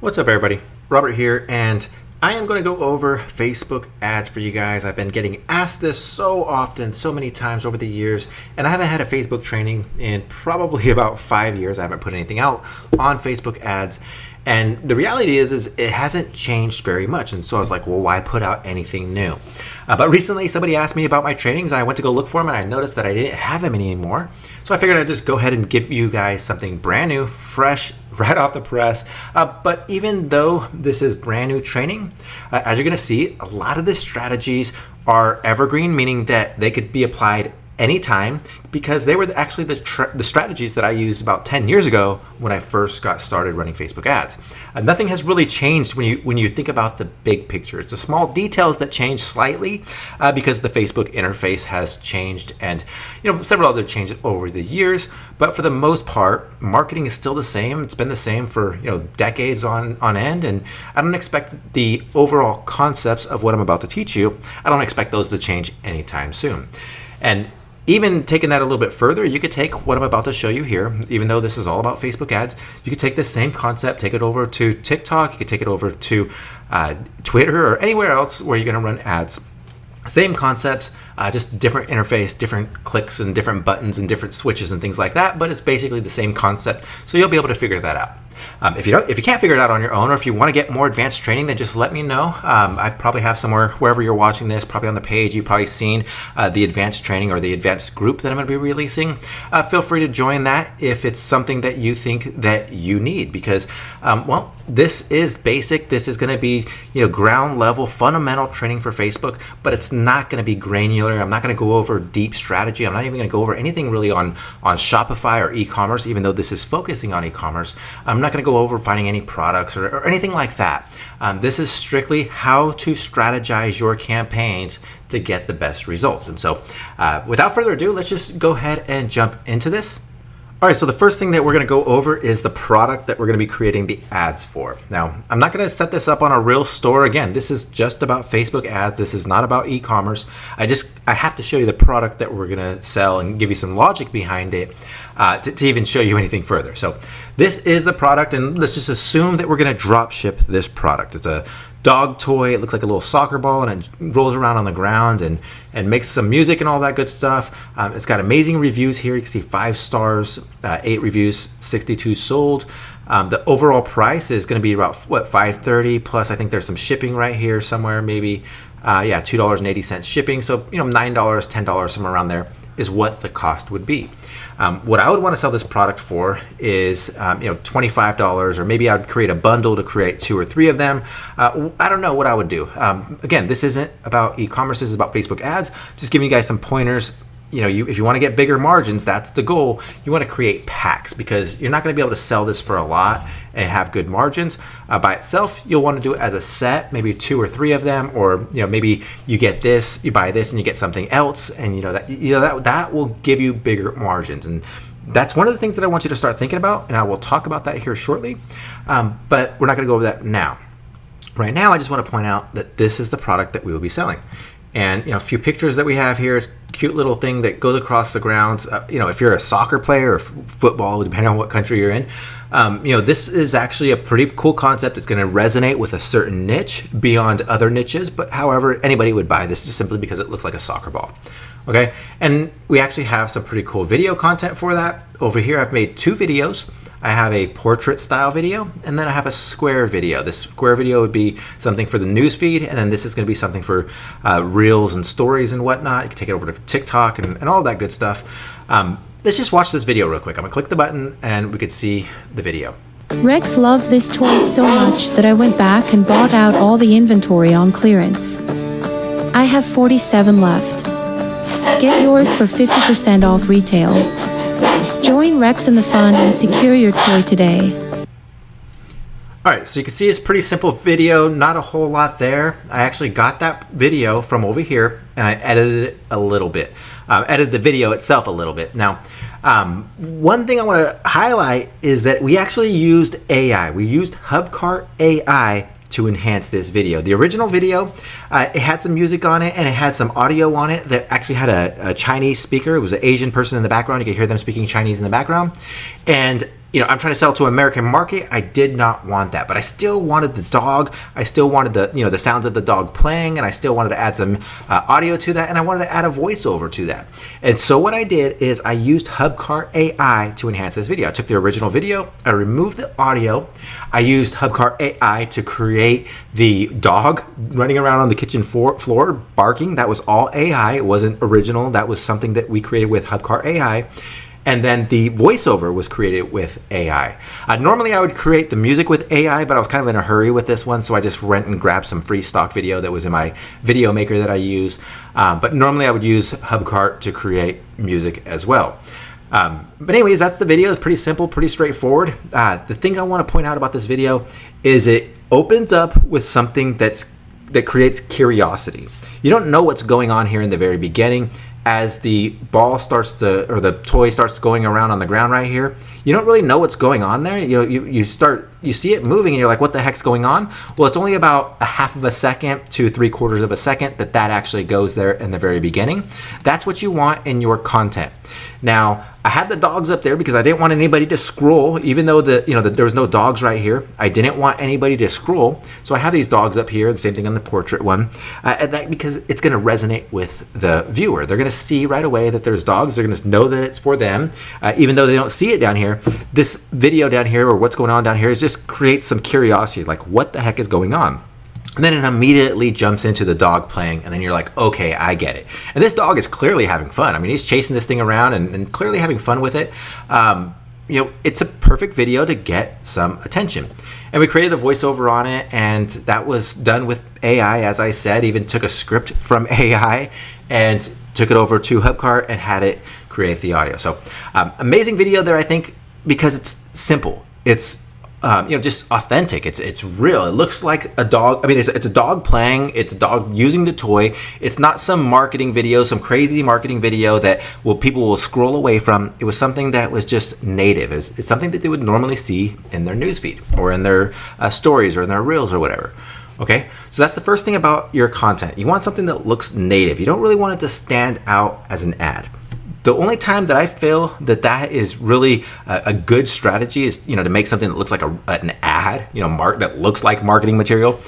What's up, everybody? Robert here, and I am going to go over Facebook ads for you guys. I've been getting asked this so often, so many times over the years, and I haven't had a Facebook training in probably about 5 years. I haven't put anything out on Facebook ads, and the reality is it hasn't changed very much. And so I was like, well, why put out anything new? But recently, somebody asked me about my trainings, and I went to go look for them, and I noticed that I didn't have them anymore. So I figured I'd just go ahead and give you guys something brand new, fresh, right off the press. But even though this is brand new training, as you're going to see, a lot of the strategies are evergreen, meaning that they could be applied anytime, because they were actually the strategies that I used about 10 years ago when I first got started running Facebook ads. Nothing has really changed when you think about the big picture. It's the small details that change slightly because the Facebook interface has changed, and several other changes over the years. But for the most part, marketing is still the same. It's been the same for decades on end, and I don't expect the overall concepts of what I'm about to teach you. I don't expect those to change anytime soon. And even taking that a little bit further, you could take what I'm about to show you here, even though this is all about Facebook ads, you could take this same concept, take it over to TikTok, you could take it over to Twitter or anywhere else where you're going to run ads. Same concepts, just different interface, different clicks and different buttons and different switches and things like that, but it's basically the same concept, so you'll be able to figure that out. If you can't figure it out on your own, or if you want to get more advanced training, then just let me know. I probably have somewhere, wherever you're watching this, probably on the page, you've probably seen the advanced training or the advanced group that I'm going to be releasing. Feel free to join that if it's something that you think that you need, because well, this is basic. This is going to be ground level, fundamental training for Facebook, but it's not going to be granular. I'm not going to go over deep strategy. I'm not even going to go over anything really on Shopify or e-commerce, even though this is focusing on e-commerce. I'm not going to go over finding any products or anything like that. This is strictly how to strategize your campaigns to get the best results. And so without further ado, let's just go ahead and jump into this. All right, so the first thing that we're going to go over is the product that we're going to be creating the ads for. Now, I'm not going to set this up on a real store. Again, this is just about Facebook ads. This is not about e-commerce. I have to show you the product that we're going to sell and give you some logic behind it to even show you anything further. So this is the product, and let's just assume that we're going to drop ship this product. It's a dog toy. It looks like a little soccer ball, and it rolls around on the ground and makes some music and all that good stuff. It's got amazing reviews here. You can see 5 stars, 8 reviews, 62 sold. The overall price is going to be about $5.30 plus. I think there's some shipping right here somewhere, maybe $2.80 shipping. So $9, $10, somewhere around there is what the cost would be. What I would want to sell this product for is $25, or maybe I would create a bundle to create 2 or 3 of them. I don't know what I would do. Again, this isn't about e-commerce. This is about Facebook ads. Just giving you guys some pointers. If you want to get bigger margins, that's the goal. You want to create packs, because you're not going to be able to sell this for a lot and have good margins by itself. You'll want to do it as a set, maybe 2 or 3 of them, or maybe you get this, you buy this, and you get something else, and that will give you bigger margins. And that's one of the things that I want you to start thinking about, and I will talk about that here shortly. But we're not going to go over that now. Right now, I just want to point out that this is the product that we will be selling. And a few pictures that we have here is a cute little thing that goes across the grounds. If you're a soccer player or football, depending on what country you're in, this is actually a pretty cool concept. It's going to resonate with a certain niche beyond other niches. But however, anybody would buy this just simply because it looks like a soccer ball. Okay, and we actually have some pretty cool video content for that. Over here, I've made 2 videos. I have a portrait style video, and then I have a square video. This square video would be something for the news feed, and then this is going to be something for reels and stories and whatnot. You can take it over to TikTok and all that good stuff. Let's just watch this video real quick. I'm going to click the button, and we could see the video. Rex loved this toy so much that I went back and bought out all the inventory on clearance. I have 47 left. Get yours for 50% off retail. Join Rex in the fun and secure your toy today. All right, so you can see it's a pretty simple video, not a whole lot there. I actually got that video from over here, and I edited it a little bit. Edited the video itself a little bit. Now, one thing I want to highlight is that we actually used AI. We used Hubcart AI to enhance this video. The original video, it had some music on it, and it had some audio on it that actually had a Chinese speaker. It was an Asian person in the background. You could hear them speaking Chinese in the background. And I'm trying to sell to American market. I did not want that, but I still wanted the dog. I still wanted the sounds of the dog playing, and I still wanted to add some audio to that, and I wanted to add a voiceover to that. And so what I did is I used Hubcart AI to enhance this video. I took the original video, I removed the audio, I used Hubcart AI to create the dog running around on the kitchen floor barking. That was all AI. It wasn't original. That was something that we created with Hubcart AI. And then the voiceover was created with AI. Normally I would create the music with AI, but I was kind of in a hurry with this one, so I just went and grabbed some free stock video that was in my video maker that I use. But normally I would use Hubcart to create music as well. But anyways, that's the video. It's pretty simple, pretty straightforward. The thing I want to point out about this video is it opens up with something that creates curiosity. You don't know what's going on here in the very beginning. As the ball starts or the toy starts going around on the ground right here, you don't really know what's going on there. You see it moving and you're like, what the heck's going on? Well, it's only about a half of a second to 3/4 of a second that actually goes there in the very beginning. That's what you want in your content. Now, I had the dogs up there because I didn't want anybody to scroll, even though there was no dogs right here. I didn't want anybody to scroll, so I have these dogs up here. The same thing on the portrait one, because it's going to resonate with the viewer. They're going to see right away that there's dogs. They're going to know that it's for them, even though they don't see it down here. This video down here, or what's going on down here, is just create some curiosity, like what the heck is going on. And then it immediately jumps into the dog playing, and then you're like, okay, I get it. And this dog is clearly having fun. I mean, he's chasing this thing around and clearly having fun with it. It's a perfect video to get some attention. And we created the voiceover on it, and that was done with AI, as I said. Even took a script from AI and took it over to Hubcart and had it create the audio. So amazing video there, I think, because it's simple. It's just authentic. It's real. It looks like a dog. I mean, it's a dog playing. It's a dog using the toy. It's not some marketing video, some crazy marketing video that people will scroll away from. It was something that was just native. It's something that they would normally see in their newsfeed or in their stories or in their reels or whatever. Okay, so that's the first thing about your content. You want something that looks native. You don't really want it to stand out as an ad. The only time that I feel that is really a good strategy is, to make something that looks like an ad, that looks like marketing material,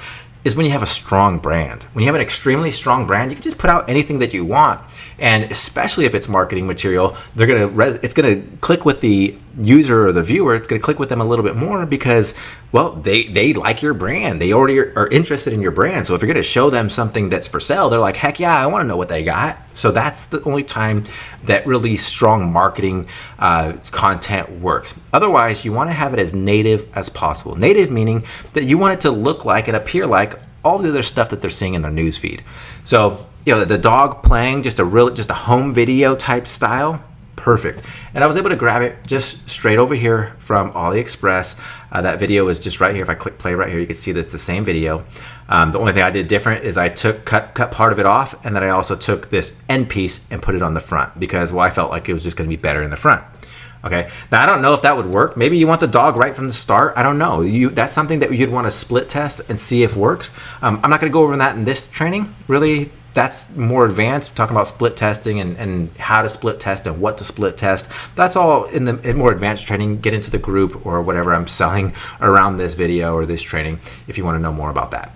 is when you have a strong brand. When you have an extremely strong brand, you can just put out anything that you want. And especially if it's marketing material, it's gonna click with the user or the viewer. It's gonna click with them a little bit more because, well, they like your brand. They already are interested in your brand. So if you're gonna show them something that's for sale, they're like, heck yeah, I want to know what they got. So that's the only time that really strong marketing content works. Otherwise, you want to have it as native as possible. Native meaning that you want it to look like and appear like all the other stuff that they're seeing in their newsfeed. So, the dog playing, just a home video type style, perfect. And I was able to grab it just straight over here from AliExpress. That video is just right here. If I click play right here, you can see that it's the same video. The only thing I did different is I cut part of it off, and then I also took this end piece and put it on the front because, well, I felt like it was just going to be better in the front. Okay, now I don't know if that would work. Maybe you want the dog right from the start. I don't know. That's something that you'd want to split test and see if works. I'm not going to go over that in this training. Really, that's more advanced. We're talking about split testing and how to split test and what to split test. That's all in more advanced training. Get into the group or whatever I'm selling around this video or this training if you want to know more about that.